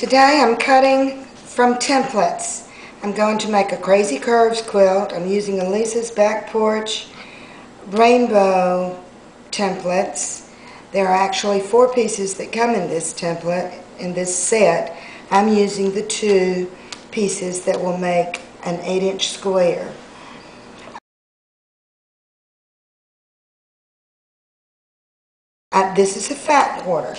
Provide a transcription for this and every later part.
Today I'm cutting from templates. I'm going to make a crazy curves quilt. I'm using Elisa's Back Porch rainbow templates. There are actually 4 pieces that come in this template, in this set. I'm using the 2 pieces that will make an 8-inch square. This is a fat quarter.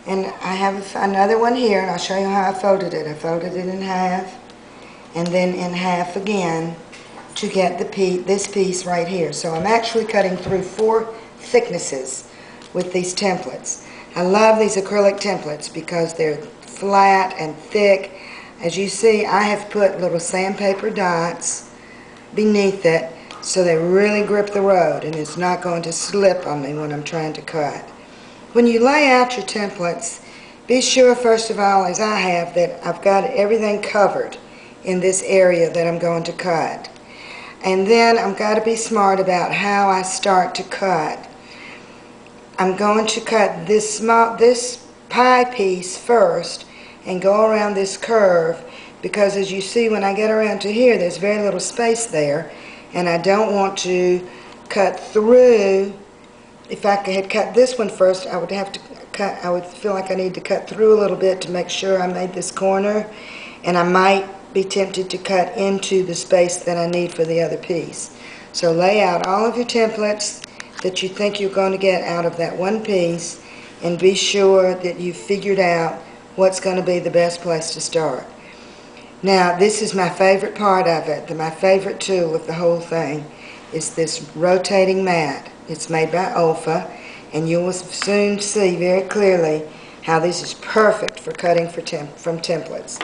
And I have another one here, and I'll show you how I folded it. I folded it in half, and then in half again to get this piece right here. So I'm actually cutting through 4 thicknesses with these templates. I love these acrylic templates because they're flat and thick. As you see, I have put little sandpaper dots beneath it so they really grip the road and it's not going to slip on me when I'm trying to cut. When you lay out your templates, be sure first of all, as I have, that I've got everything covered in this area that I'm going to cut. And then I've got to be smart about how I start to cut. I'm going to cut this pie piece first and go around this curve because as you see when I get around to here there's very little space there and I don't want to cut through. If I had cut this one first, I would have to cut, I would feel like I need to cut through a little bit to make sure I made this corner, and I might be tempted to cut into the space that I need for the other piece. So lay out all of your templates that you think you're going to get out of that one piece and be sure that you've figured out what's going to be the best place to start. Now this is my favorite part of it, my favorite tool of the whole thing is this rotating mat. It's made by Olfa, and you will soon see very clearly how this is perfect for cutting from templates.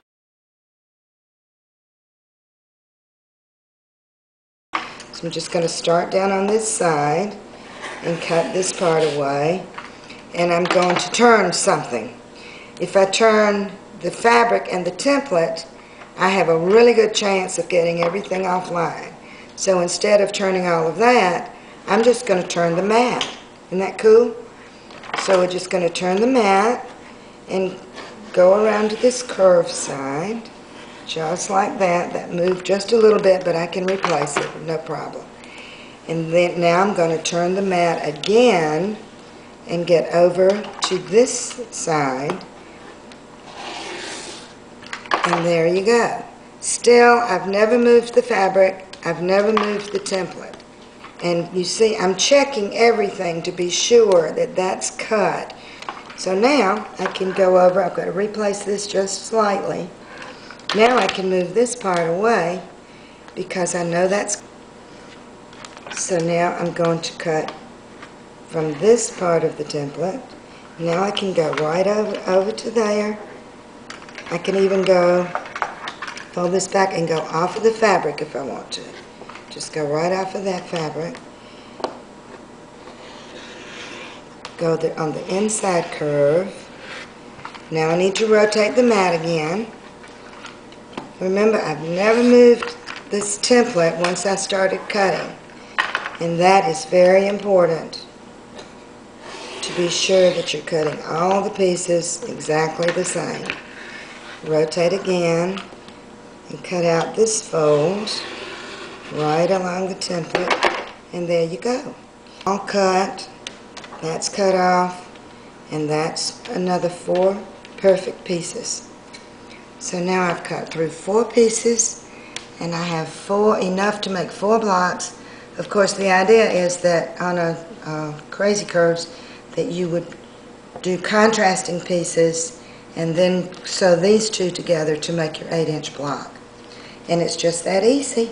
So I'm just going to start down on this side and cut this part away, and I'm going to turn something. If I turn the fabric and the template, I have a really good chance of getting everything offline. So instead of turning all of that, I'm just going to turn the mat. Isn't that cool? So we're just going to turn the mat and go around to this curved side, just like that. That moved just a little bit, but I can replace it, no problem. And then now I'm going to turn the mat again and get over to this side. And there you go. Still, I've never moved the fabric. I've never moved the template. And you see, I'm checking everything to be sure that that's cut. So now I can go over, I've got to replace this just slightly. Now I can move this part away because I know that's. So now I'm going to cut from this part of the template. Now I can go right over to there. I can even go, fold this back and go off of the fabric if I want to. Just go right off of that fabric. Go on the inside curve. Now I need to rotate the mat again. Remember, I've never moved this template once I started cutting. And that is very important to be sure that you're cutting all the pieces exactly the same. Rotate again and cut out this fold right along the template, and there you go. All cut, that's cut off, and that's another 4 perfect pieces. So now I've cut through 4 pieces, and I have enough to make 4 blocks. Of course, the idea is that on a crazy curves that you would do contrasting pieces and then sew these 2 together to make your 8-inch block. And it's just that easy.